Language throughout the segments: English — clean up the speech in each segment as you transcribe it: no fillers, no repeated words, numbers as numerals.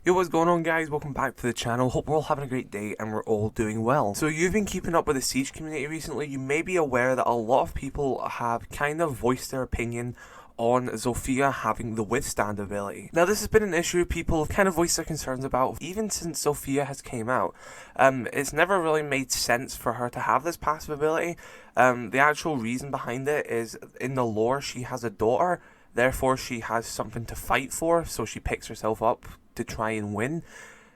Yo, what's going on, guys? Welcome back to the channel. Hope we're all having a great day and we're all doing well. So you've been keeping up with the Siege community recently. You may be aware that a lot of people have kind of voiced their opinion on Zofia having the Withstand ability. Now, this has been an issue people have kind of voiced their concerns about even since Zofia has came out. It's never really made sense for her to have this passive ability. The actual reason behind it is in the lore she has a daughter, therefore she has something to fight for, so she picks herself up to try and win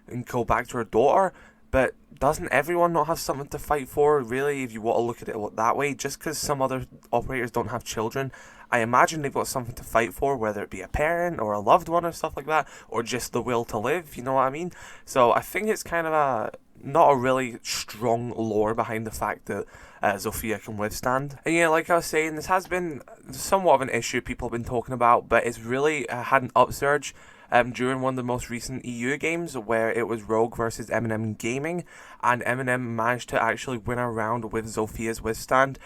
and go back to her daughter. But doesn't everyone not have something to fight for, really, if you want to look at it that way? Just because some other operators don't have children, I imagine they've got something to fight for, whether it be a parent or a loved one or stuff like that, or just the will to live, you know what I mean? So I think it's kind of not a really strong lore behind the fact that Zofia can withstand. And yeah, like I was saying, this has been somewhat of an issue people have been talking about, but it's really had an upsurge during one of the most recent EU games where it was Rogue versus Eminem Gaming, and Eminem managed to actually win a round with Zofia's Withstand.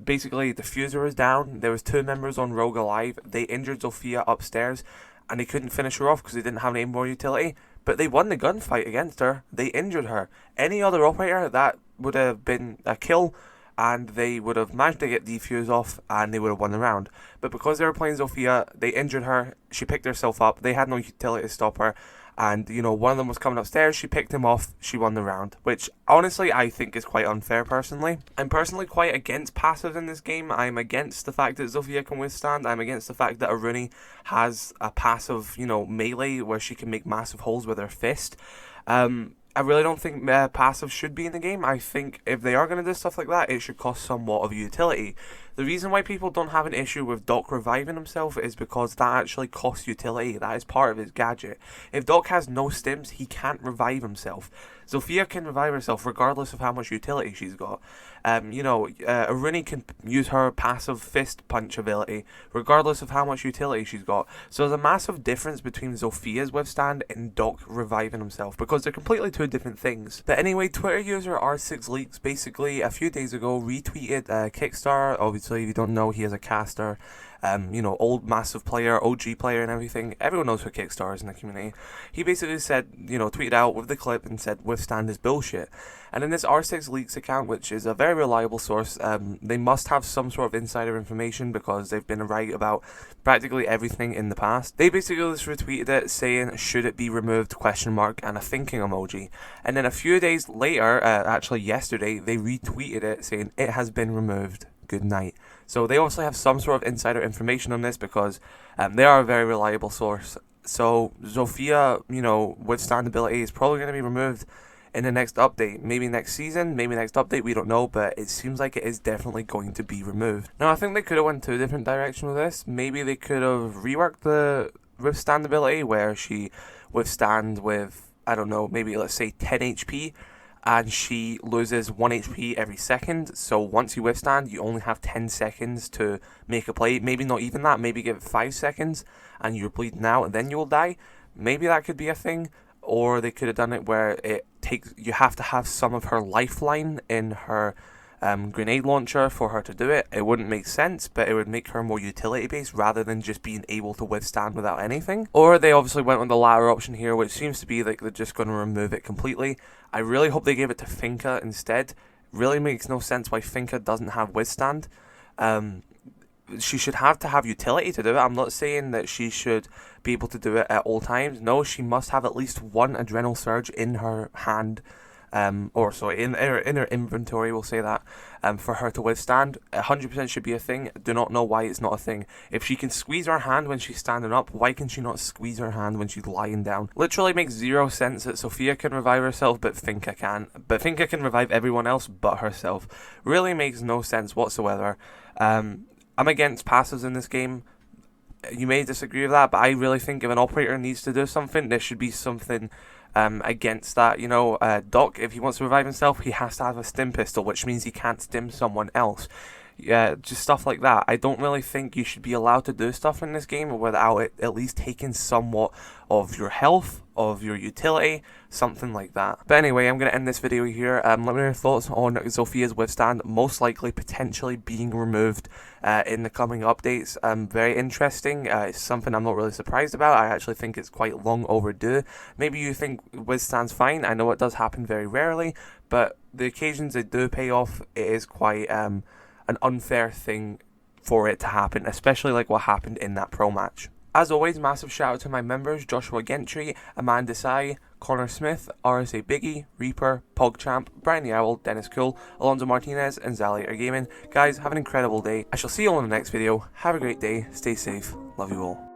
Basically, the fuser was down, there was 2 members on Rogue alive, they injured Zofia upstairs, and they couldn't finish her off because they didn't have any more utility, but they won the gunfight against her, they injured her. Any other operator, that would have been a kill, and they would have managed to get the fuse off, and they would have won the round. But because they were playing Zofia, they injured her, she picked herself up, they had no utility to stop her, and, you know, one of them was coming upstairs, she picked him off, she won the round. Which, honestly, I think is quite unfair, personally. I'm personally quite against passive in this game. I'm against the fact that Zofia can withstand. I'm against the fact that Aruni has a passive, you know, melee where she can make massive holes with her fist. I really don't think passive should be in the game. I think if they are going to do stuff like that, it should cost somewhat of utility. The reason why people don't have an issue with Doc reviving himself is because that actually costs utility. That is part of his gadget. If Doc has no stims, he can't revive himself. Zofia can revive herself regardless of how much utility she's got. Aruni can use her passive fist punch ability regardless of how much utility she's got. So there's a massive difference between Zofia's Withstand and Doc reviving himself because they're completely two different things. But anyway, Twitter user R6Leaks basically a few days ago retweeted Kickstarter. Obviously, if you don't know, he is a caster. Old massive player, OG player and everything. Everyone knows who Kickstarter is in the community. He basically said, tweeted out with the clip and said, Withstand is bullshit. And in this R6Leaks account, which is a very reliable source, they must have some sort of insider information because they've been right about practically everything in the past. They basically just retweeted it saying, should it be removed, ? And a thinking emoji. And then a few days later, actually yesterday, they retweeted it saying, it has been removed. Good night. So they obviously have some sort of insider information on this because they are a very reliable source. So Zofia, Withstand ability is probably going to be removed in the next update. Maybe next season, maybe next update, we don't know, but it seems like it is definitely going to be removed. Now, I think they could have went 2 different directions with this. Maybe they could have reworked the Withstand ability where she withstand with, I don't know, maybe let's say 10 HP, and she loses 1 HP every second, so once you withstand, you only have 10 seconds to make a play. Maybe not even that, maybe give it 5 seconds, and you're bleeding out, and then you will die. Maybe that could be a thing, or they could have done it where you have to have some of her lifeline in her grenade launcher for her to do it. It wouldn't make sense, but it would make her more utility based rather than just being able to withstand without anything. Or they obviously went with the latter option here, which seems to be like they're just going to remove it completely. I really hope they gave it to Finka instead. Really makes no sense why Finka doesn't have withstand. She should have to have utility to do it. I'm not saying that she should be able to do it at all times. No, she must have at least 1 adrenal surge in her hand. In her inventory, we'll say that, for her to withstand. 100% should be a thing. Do not know why it's not a thing. If she can squeeze her hand when she's standing up, why can she not squeeze her hand when she's lying down? Literally makes 0 sense that Zofia can revive herself, but Finka can't. But Finka can revive everyone else but herself. Really makes no sense whatsoever. I'm against passives in this game. You may disagree with that, but I really think if an operator needs to do something, there should be something against that. Doc, if he wants to revive himself, he has to have a stim pistol, which means he can't stim someone else. Yeah, just stuff like that. I don't really think you should be allowed to do stuff in this game without it at least taking somewhat of your health of your utility, something like that. But anyway, I'm going to end this video here. Let me know your thoughts on Zofia's Withstand most likely potentially being removed in the coming updates. Very interesting. It's something I'm not really surprised about. I actually think it's quite long overdue. Maybe you think Withstand's fine. I know it does happen very rarely, but the occasions it do pay off, it is quite an unfair thing for it to happen, especially like what happened in that pro match. As always, massive shout out to my members: Joshua Gentry, Aman Desai, Conor SMITH, RSA.Biggie, Reaper, PogChamp, Brian the Owl, Dennis Cool, Alonso Martinez, and Xalator Gaming. Guys, have an incredible day. I shall see you all in the next video. Have a great day, stay safe, love you all.